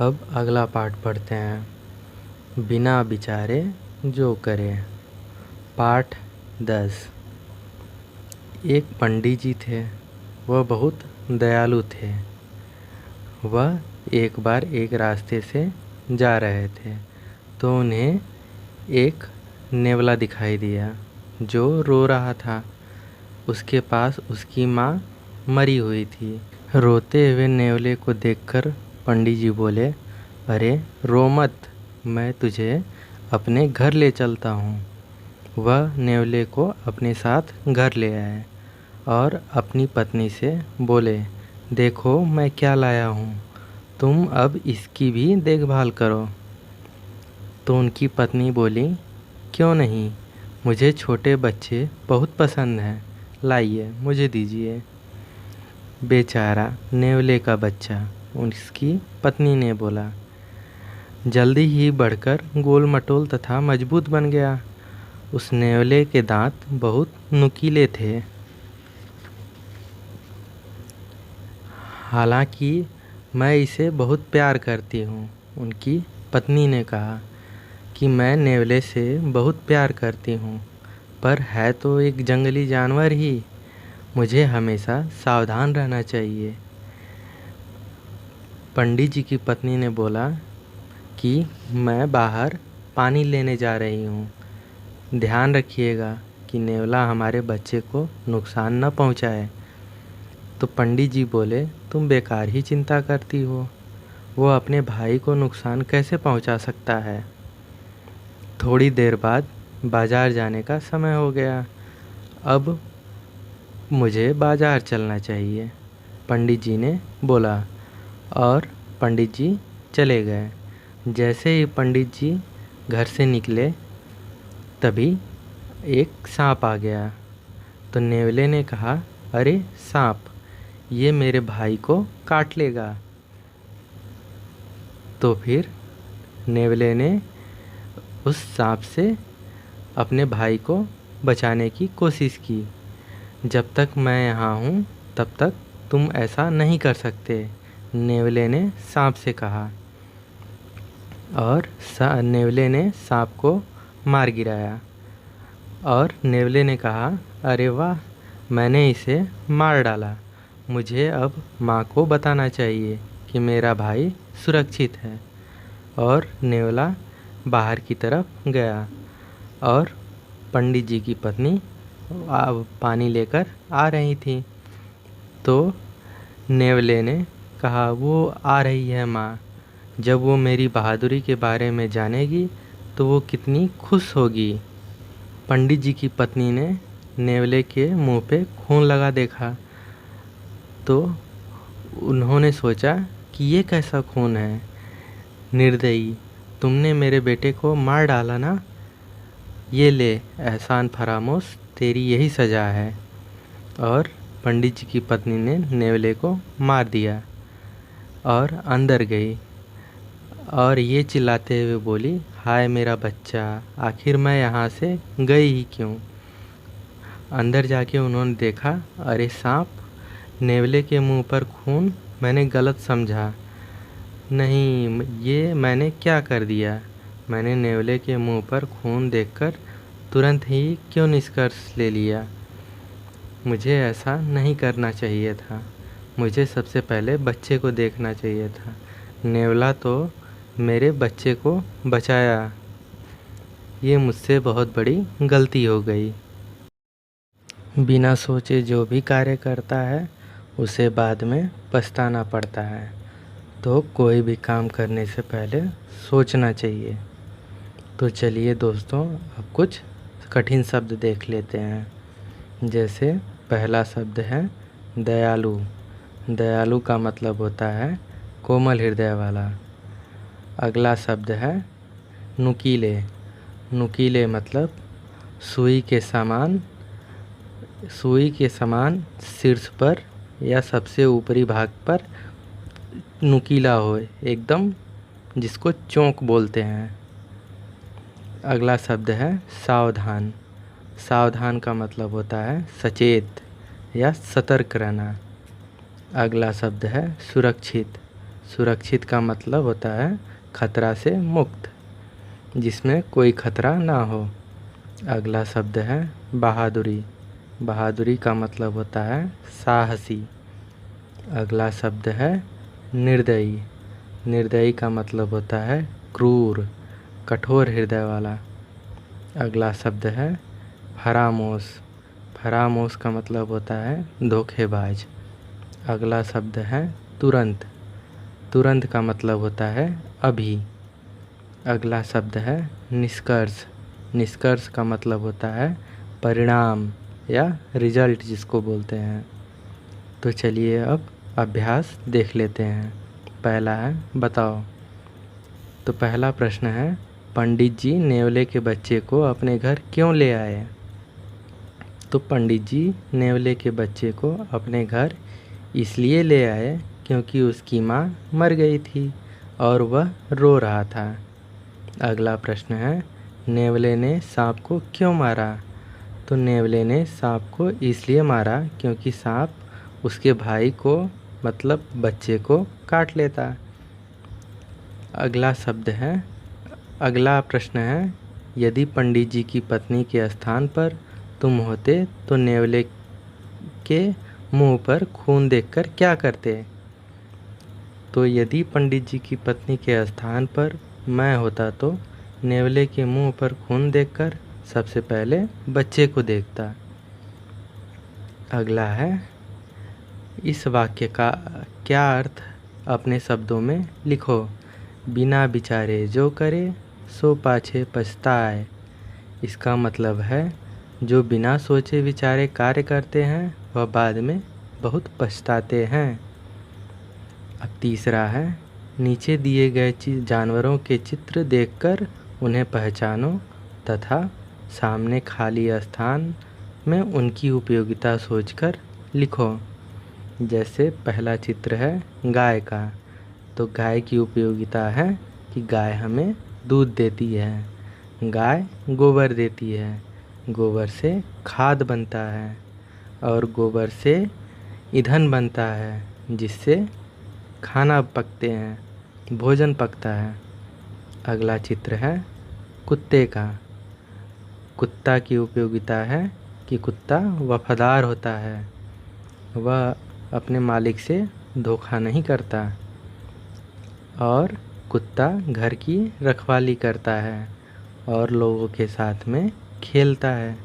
अब अगला पाठ पढ़ते हैं। बिना विचारे जो करे। पाठ 10। एक पंडित जी थे। वह बहुत दयालु थे। वह एक बार एक रास्ते से जा रहे थे तो उन्हें एक नेवला दिखाई दिया जो रो रहा था। उसके पास उसकी माँ मरी हुई थी। रोते हुए नेवले को देखकर पंडित जी बोले, अरे रो मत, मैं तुझे अपने घर ले चलता हूँ। वह नेवले को अपने साथ घर ले आए और अपनी पत्नी से बोले, देखो मैं क्या लाया हूँ, तुम अब इसकी भी देखभाल करो। तो उनकी पत्नी बोली, क्यों नहीं, मुझे छोटे बच्चे बहुत पसंद हैं, लाइए मुझे दीजिए। बेचारा नेवले का बच्चा, उसकी पत्नी ने बोला, जल्दी ही बढ़कर गोल मटोल तथा मजबूत बन गया। उस नेवले के दांत बहुत नुकीले थे। हालांकि मैं इसे बहुत प्यार करती हूँ। उनकी पत्नी ने कहा कि मैं नेवले से बहुत प्यार करती हूँ, पर है तो एक जंगली जानवर ही, मुझे हमेशा सावधान रहना चाहिए। पंडित जी की पत्नी ने बोला कि मैं बाहर पानी लेने जा रही हूँ, ध्यान रखिएगा कि नेवला हमारे बच्चे को नुकसान न पहुँचाए। तो पंडित जी बोले, तुम बेकार ही चिंता करती हो, वो अपने भाई को नुकसान कैसे पहुँचा सकता है। थोड़ी देर बाद बाज़ार जाने का समय हो गया। अब मुझे बाज़ार चलना चाहिए, पंडित जी ने बोला और पंडित जी चले गए। जैसे ही पंडित जी घर से निकले तभी एक सांप आ गया। तो नेवले ने कहा, अरे सांप, ये मेरे भाई को काट लेगा। तो फिर नेवले ने उस सांप से अपने भाई को बचाने की कोशिश की। जब तक मैं यहाँ हूँ तब तक तुम ऐसा नहीं कर सकते, नेवले ने सांप से कहा। और नेवले ने सांप को मार गिराया और नेवले ने कहा, अरे वाह, मैंने इसे मार डाला। मुझे अब माँ को बताना चाहिए कि मेरा भाई सुरक्षित है। और नेवला बाहर की तरफ गया और पंडित जी की पत्नी पानी लेकर आ रही थी। तो नेवले ने कहा, वो आ रही है माँ, जब वो मेरी बहादुरी के बारे में जानेगी तो वो कितनी खुश होगी। पंडित जी की पत्नी ने नेवले के मुंह पे खून लगा देखा तो उन्होंने सोचा कि ये कैसा खून है, निर्दयी, तुमने मेरे बेटे को मार डाला ना, ये ले एहसान फरामोश, तेरी यही सज़ा है। और पंडित जी की पत्नी ने नेवले को मार दिया और अंदर गई और ये चिल्लाते हुए बोली, हाय मेरा बच्चा, आखिर मैं यहाँ से गई ही क्यों। अंदर जाके उन्होंने देखा, अरे सांप, नेवले के मुंह पर खून, मैंने गलत समझा, नहीं ये मैंने क्या कर दिया। मैंने नेवले के मुंह पर खून देखकर तुरंत ही क्यों निष्कर्ष ले लिया। मुझे ऐसा नहीं करना चाहिए था, मुझे सबसे पहले बच्चे को देखना चाहिए था। नेवला तो मेरे बच्चे को बचाया, ये मुझसे बहुत बड़ी गलती हो गई। बिना सोचे जो भी कार्य करता है उसे बाद में पछताना पड़ता है, तो कोई भी काम करने से पहले सोचना चाहिए। तो चलिए दोस्तों, अब कुछ कठिन शब्द देख लेते हैं। जैसे पहला शब्द है दयालु। दयालु का मतलब होता है कोमल हृदय वाला। अगला शब्द है नुकीले। नुकीले मतलब सुई के समान शीर्ष पर या सबसे ऊपरी भाग पर नुकीला हो, एकदम, जिसको चोंक बोलते हैं। अगला शब्द है सावधान। सावधान का मतलब होता है सचेत या सतर्क रहना। अगला शब्द है सुरक्षित। सुरक्षित का मतलब होता है खतरा से मुक्त, जिसमें कोई खतरा ना हो। अगला शब्द है बहादुरी। बहादुरी का मतलब होता है साहसी। अगला शब्द है निर्दयी। निर्दयी का मतलब होता है क्रूर, कठोर हृदय वाला। अगला शब्द है फरामोश। फरामोश का मतलब होता है धोखेबाज। अगला शब्द है तुरंत। तुरंत का मतलब होता है अभी। अगला शब्द है निष्कर्ष। निष्कर्ष का मतलब होता है परिणाम या रिजल्ट जिसको बोलते हैं। तो चलिए अब अभ्यास देख लेते हैं। पहला है बताओ। तो पहला प्रश्न है, पंडित जी नेवले के बच्चे को अपने घर क्यों ले आए? तो पंडित जी नेवले के बच्चे को अपने घर इसलिए ले आए क्योंकि उसकी माँ मर गई थी और वह रो रहा था। अगला प्रश्न है, नेवले ने सांप को क्यों मारा? तो नेवले ने सांप को इसलिए मारा क्योंकि सांप उसके भाई को मतलब बच्चे को काट लेता। अगला प्रश्न है, यदि पंडित जी की पत्नी के स्थान पर तुम होते तो नेवले के मुंह पर खून देखकर क्या करते? तो यदि पंडित जी की पत्नी के स्थान पर मैं होता तो नेवले के मुंह पर खून देखकर सबसे पहले बच्चे को देखता। अगला है, इस वाक्य का क्या अर्थ अपने शब्दों में लिखो। बिना विचारे जो करे सो पाछे पछताए। इसका मतलब है जो बिना सोचे विचारे कार्य करते हैं वह बाद में बहुत पछताते हैं। अब तीसरा है, नीचे दिए गए जानवरों के चित्र देखकर उन्हें पहचानो तथा सामने खाली स्थान में उनकी उपयोगिता सोचकर लिखो। जैसे पहला चित्र है गाय का, तो गाय की उपयोगिता है कि गाय हमें दूध देती है, गाय गोबर देती है, गोबर से खाद बनता है और गोबर से ईंधन बनता है जिससे खाना पकते हैं, भोजन पकता है। अगला चित्र है कुत्ते का। कुत्ता की उपयोगिता है कि कुत्ता वफादार होता है, वह अपने मालिक से धोखा नहीं करता और कुत्ता घर की रखवाली करता है और लोगों के साथ में खेलता है।